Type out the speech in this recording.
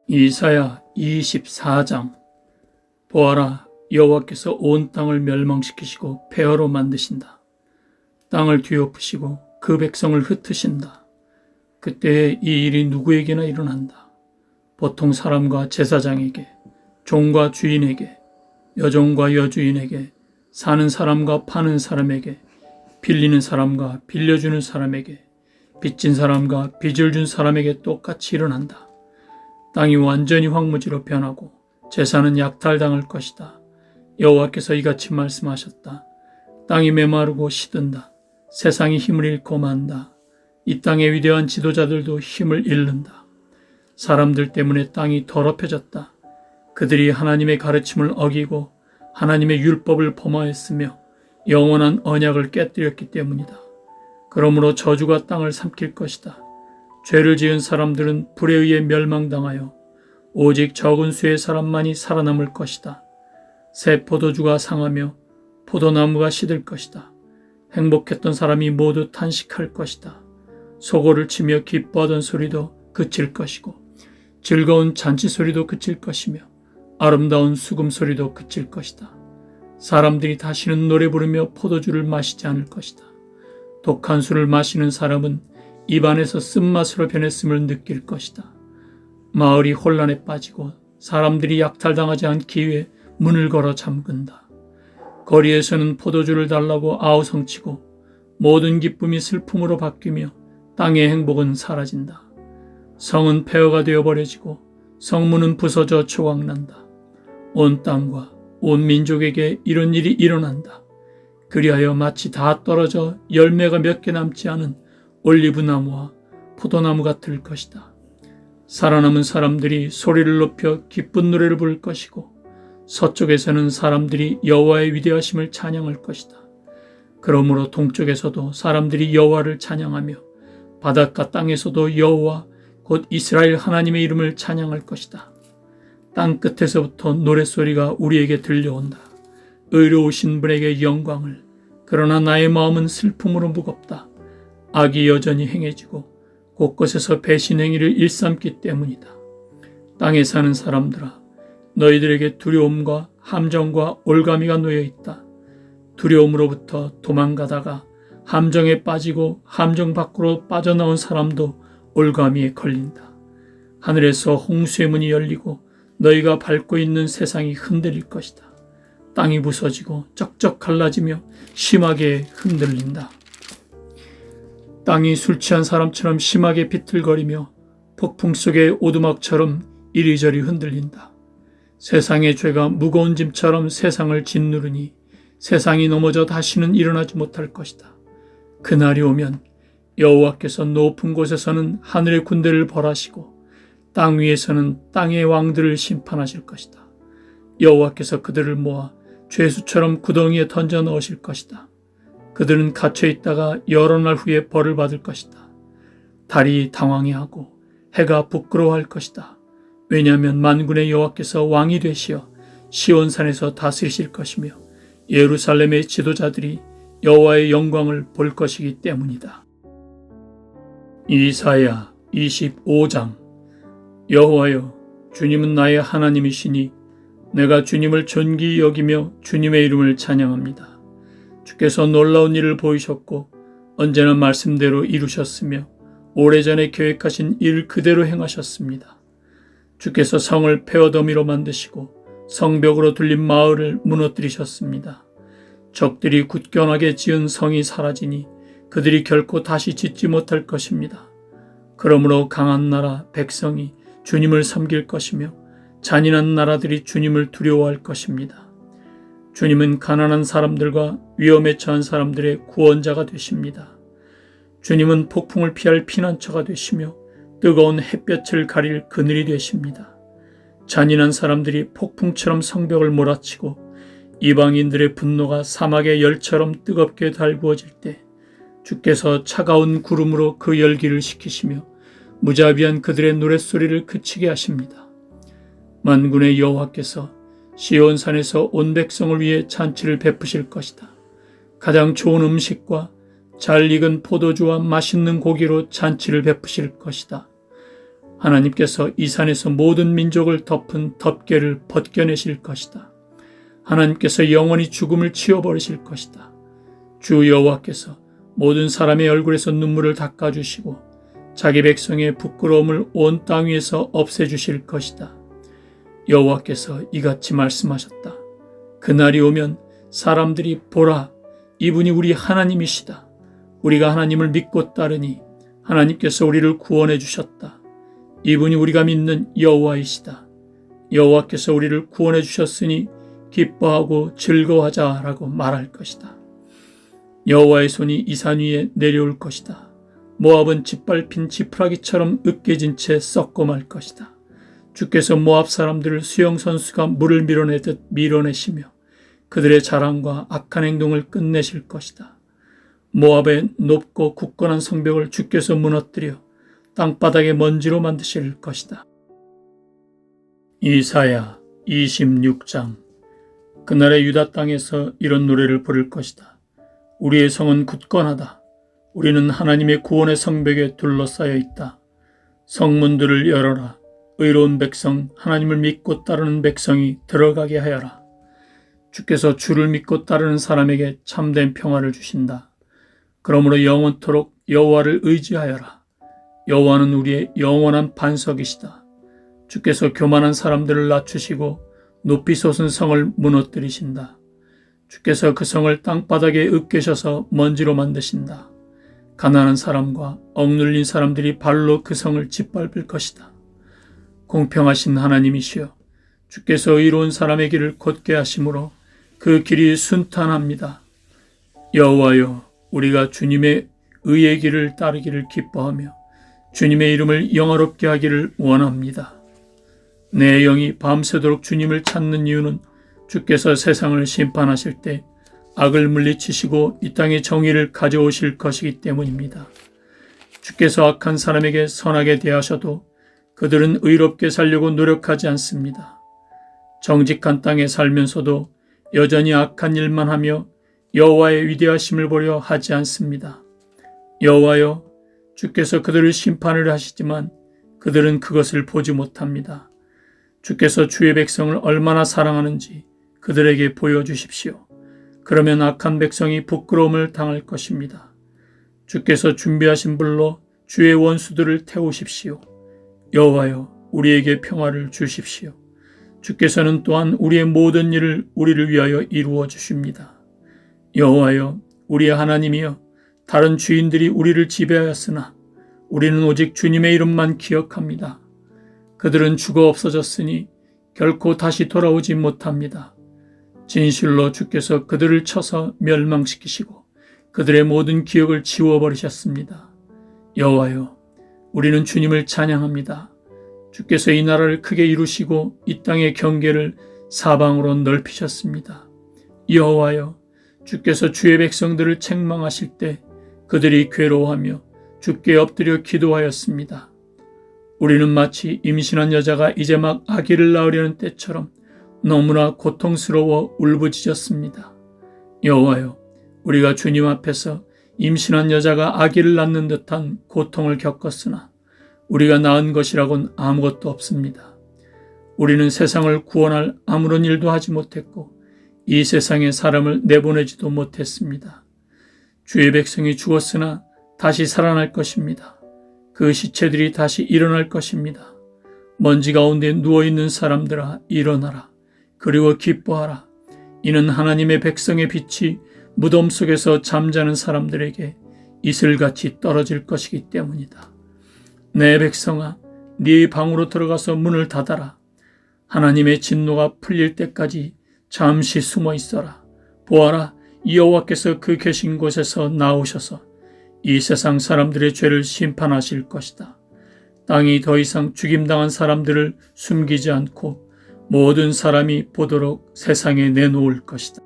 이사야 24장. 보아라, 여호와께서 온 땅을 멸망시키시고 폐허로 만드신다. 땅을 뒤엎으시고 그 백성을 흩으신다. 그때에 이 일이 누구에게나 일어난다. 보통 사람과 제사장에게, 종과 주인에게, 여종과 여주인에게, 사는 사람과 파는 사람에게, 빌리는 사람과 빌려주는 사람에게, 빚진 사람과 빚을 준 사람에게 똑같이 일어난다. 땅이 완전히 황무지로 변하고 재산은 약탈당할 것이다. 여호와께서 이같이 말씀하셨다. 땅이 메마르고 시든다. 세상이 힘을 잃고 만다. 이 땅의 위대한 지도자들도 힘을 잃는다. 사람들 때문에 땅이 더럽혀졌다. 그들이 하나님의 가르침을 어기고 하나님의 율법을 범하였으며 영원한 언약을 깨뜨렸기 때문이다. 그러므로 저주가 땅을 삼킬 것이다. 죄를 지은 사람들은 불에 의해 멸망당하여 오직 적은 수의 사람만이 살아남을 것이다. 새 포도주가 상하며 포도나무가 시들 것이다. 행복했던 사람이 모두 탄식할 것이다. 소고를 치며 기뻐하던 소리도 그칠 것이고 즐거운 잔치 소리도 그칠 것이며 아름다운 수금 소리도 그칠 것이다. 사람들이 다시는 노래 부르며 포도주를 마시지 않을 것이다. 독한 술을 마시는 사람은 입안에서 쓴맛으로 변했음을 느낄 것이다. 마을이 혼란에 빠지고 사람들이 약탈당하지 않기 위해 문을 걸어 잠근다. 거리에서는 포도주를 달라고 아우성치고 모든 기쁨이 슬픔으로 바뀌며 땅의 행복은 사라진다. 성은 폐허가 되어버려지고 성문은 부서져 조각난다. 온 땅과 온 민족에게 이런 일이 일어난다. 그리하여 마치 다 떨어져 열매가 몇 개 남지 않은 올리브 나무와 포도나무 같을 것이다. 살아남은 사람들이 소리를 높여 기쁜 노래를 부를 것이고 서쪽에서는 사람들이 여호와의 위대하심을 찬양할 것이다. 그러므로 동쪽에서도 사람들이 여호와를 찬양하며 바닷가 땅에서도 여호와 곧 이스라엘 하나님의 이름을 찬양할 것이다. 땅 끝에서부터 노랫소리가 우리에게 들려온다. 의로우신 분에게 영광을. 그러나 나의 마음은 슬픔으로 무겁다. 악이 여전히 행해지고 곳곳에서 배신 행위를 일삼기 때문이다. 땅에 사는 사람들아, 너희들에게 두려움과 함정과 올가미가 놓여 있다. 두려움으로부터 도망가다가 함정에 빠지고 함정 밖으로 빠져나온 사람도 올가미에 걸린다. 하늘에서 홍수의 문이 열리고 너희가 밟고 있는 세상이 흔들릴 것이다. 땅이 부서지고 쩍쩍 갈라지며 심하게 흔들린다. 땅이 술 취한 사람처럼 심하게 비틀거리며 폭풍 속의 오두막처럼 이리저리 흔들린다. 세상의 죄가 무거운 짐처럼 세상을 짓누르니 세상이 넘어져 다시는 일어나지 못할 것이다. 그날이 오면 여호와께서 높은 곳에서는 하늘의 군대를 벌하시고 땅 위에서는 땅의 왕들을 심판하실 것이다. 여호와께서 그들을 모아 죄수처럼 구덩이에 던져 넣으실 것이다. 그들은 갇혀 있다가 여러 날 후에 벌을 받을 것이다. 달이 당황해하고 해가 부끄러워할 것이다. 왜냐하면 만군의 여호와께서 왕이 되시어 시온산에서 다스리실 것이며 예루살렘의 지도자들이 여호와의 영광을 볼 것이기 때문이다. 이사야 25장. 여호와여, 주님은 나의 하나님이시니 내가 주님을 존귀히 여기며 주님의 이름을 찬양합니다. 주께서 놀라운 일을 보이셨고 언제나 말씀대로 이루셨으며 오래전에 계획하신 일 그대로 행하셨습니다. 주께서 성을 폐허더미로 만드시고 성벽으로 둘린 마을을 무너뜨리셨습니다. 적들이 굳건하게 지은 성이 사라지니 그들이 결코 다시 짓지 못할 것입니다. 그러므로 강한 나라 백성이 주님을 섬길 것이며 잔인한 나라들이 주님을 두려워할 것입니다. 주님은 가난한 사람들과 위험에 처한 사람들의 구원자가 되십니다. 주님은 폭풍을 피할 피난처가 되시며 뜨거운 햇볕을 가릴 그늘이 되십니다. 잔인한 사람들이 폭풍처럼 성벽을 몰아치고 이방인들의 분노가 사막의 열처럼 뜨겁게 달구어질 때 주께서 차가운 구름으로 그 열기를 식히시며 무자비한 그들의 노랫소리를 그치게 하십니다. 만군의 여호와께서 시온산에서 온 백성을 위해 잔치를 베푸실 것이다. 가장 좋은 음식과 잘 익은 포도주와 맛있는 고기로 잔치를 베푸실 것이다. 하나님께서 이 산에서 모든 민족을 덮은 덮개를 벗겨내실 것이다. 하나님께서 영원히 죽음을 치워버리실 것이다. 주 여호와께서 모든 사람의 얼굴에서 눈물을 닦아주시고 자기 백성의 부끄러움을 온 땅 위에서 없애주실 것이다. 여호와께서 이같이 말씀하셨다. 그날이 오면 사람들이 보라, 이분이 우리 하나님이시다. 우리가 하나님을 믿고 따르니 하나님께서 우리를 구원해 주셨다. 이분이 우리가 믿는 여호와이시다. 여호와께서 우리를 구원해 주셨으니 기뻐하고 즐거워하자라고 말할 것이다. 여호와의 손이 이 산 위에 내려올 것이다. 모압은 짓밟힌 지푸라기처럼 으깨진 채 썩고 말 것이다. 주께서 모압 사람들을 수영선수가 물을 밀어내듯 밀어내시며 그들의 자랑과 악한 행동을 끝내실 것이다. 모압의 높고 굳건한 성벽을 주께서 무너뜨려 땅바닥에 먼지로 만드실 것이다. 이사야 26장. 그날의 유다 땅에서 이런 노래를 부를 것이다. 우리의 성은 굳건하다. 우리는 하나님의 구원의 성벽에 둘러싸여 있다. 성문들을 열어라. 의로운 백성, 하나님을 믿고 따르는 백성이 들어가게 하여라. 주께서 주를 믿고 따르는 사람에게 참된 평화를 주신다. 그러므로 영원토록 여호와를 의지하여라. 여호와는 우리의 영원한 반석이시다. 주께서 교만한 사람들을 낮추시고 높이 솟은 성을 무너뜨리신다. 주께서 그 성을 땅바닥에 으깨셔서 먼지로 만드신다. 가난한 사람과 억눌린 사람들이 발로 그 성을 짓밟을 것이다. 공평하신 하나님이시여, 주께서 의로운 사람의 길을 곧게 하심으로 그 길이 순탄합니다. 여호와여, 우리가 주님의 의의 길을 따르기를 기뻐하며 주님의 이름을 영화롭게 하기를 원합니다. 내 영이 밤새도록 주님을 찾는 이유는 주께서 세상을 심판하실 때 악을 물리치시고 이 땅에 정의를 가져오실 것이기 때문입니다. 주께서 악한 사람에게 선하게 대하셔도 그들은 의롭게 살려고 노력하지 않습니다. 정직한 땅에 살면서도 여전히 악한 일만 하며 여호와의 위대하심을 보려 하지 않습니다. 여호와여, 주께서 그들을 심판을 하시지만 그들은 그것을 보지 못합니다. 주께서 주의 백성을 얼마나 사랑하는지 그들에게 보여주십시오. 그러면 악한 백성이 부끄러움을 당할 것입니다. 주께서 준비하신 불로 주의 원수들을 태우십시오. 여호와여, 우리에게 평화를 주십시오. 주께서는 또한 우리의 모든 일을 우리를 위하여 이루어 주십니다. 여호와여, 우리의 하나님이여, 다른 주인들이 우리를 지배하였으나 우리는 오직 주님의 이름만 기억합니다. 그들은 죽어 없어졌으니 결코 다시 돌아오지 못합니다. 진실로 주께서 그들을 쳐서 멸망시키시고 그들의 모든 기억을 지워버리셨습니다. 여호와여, 우리는 주님을 찬양합니다. 주께서 이 나라를 크게 이루시고 이 땅의 경계를 사방으로 넓히셨습니다. 여호와여, 주께서 주의 백성들을 책망하실 때 그들이 괴로워하며 주께 엎드려 기도하였습니다. 우리는 마치 임신한 여자가 이제 막 아기를 낳으려는 때처럼 너무나 고통스러워 울부짖었습니다. 여호와여, 우리가 주님 앞에서 임신한 여자가 아기를 낳는 듯한 고통을 겪었으나 우리가 낳은 것이라곤 아무것도 없습니다. 우리는 세상을 구원할 아무런 일도 하지 못했고 이 세상에 사람을 내보내지도 못했습니다. 주의 백성이 죽었으나 다시 살아날 것입니다. 그 시체들이 다시 일어날 것입니다. 먼지 가운데 누워있는 사람들아, 일어나라. 그리고 기뻐하라. 이는 하나님의 백성의 빛이 무덤 속에서 잠자는 사람들에게 이슬같이 떨어질 것이기 때문이다. 내 백성아, 네 방으로 들어가서 문을 닫아라. 하나님의 진노가 풀릴 때까지 잠시 숨어 있어라. 보아라, 여호와께서 그 계신 곳에서 나오셔서 이 세상 사람들의 죄를 심판하실 것이다. 땅이 더 이상 죽임당한 사람들을 숨기지 않고 모든 사람이 보도록 세상에 내놓을 것이다.